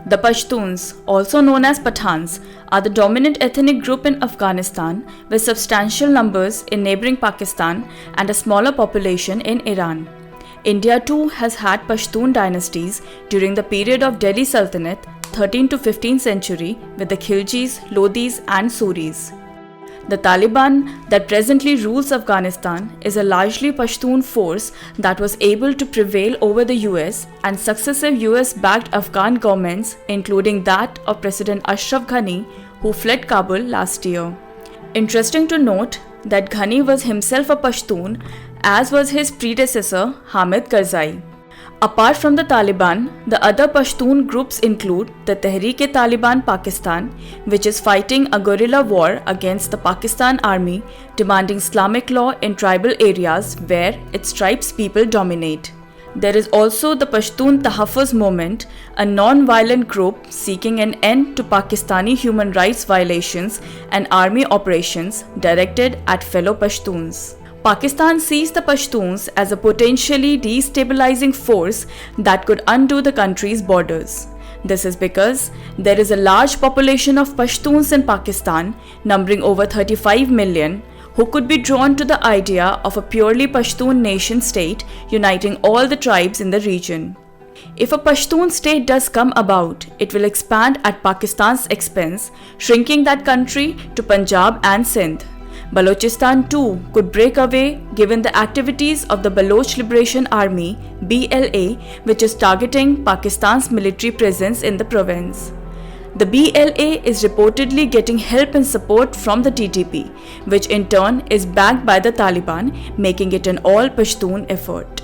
The Pashtuns, also known as Pathans, are the dominant ethnic group in Afghanistan with substantial numbers in neighboring Pakistan and a smaller population in Iran. India too has had Pashtun dynasties during the period of Delhi Sultanate 13th to 15th century with the Khiljis, Lodhis and Suris. The Taliban that presently rules Afghanistan is a largely Pashtun force that was able to prevail over the US and successive US-backed Afghan governments, including that of President Ashraf Ghani, who fled Kabul last year. Interesting to note that Ghani was himself a Pashtun, as was his predecessor Hamid Karzai. Apart from the Taliban, the other Pashtun groups include the Tehreek-e-Taliban Pakistan, which is fighting a guerrilla war against the Pakistan Army, demanding Islamic law in tribal areas where its tribes people dominate. There is also the Pashtun Tahaffuz Movement, a non-violent group seeking an end to Pakistani human rights violations and army operations directed at fellow Pashtuns. Pakistan sees the Pashtuns as a potentially destabilizing force that could undo the country's borders. This is because there is a large population of Pashtuns in Pakistan, numbering over 35 million, who could be drawn to the idea of a purely Pashtun nation-state uniting all the tribes in the region. If a Pashtun state does come about, it will expand at Pakistan's expense, shrinking that country to Punjab and Sindh. Balochistan too could break away given the activities of the Baloch Liberation Army (BLA), which is targeting Pakistan's military presence in the province. The BLA is reportedly getting help and support from the TTP, which in turn is backed by the Taliban, making it an all-Pashtun effort.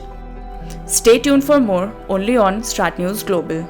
Stay tuned for more only on Strat News Global.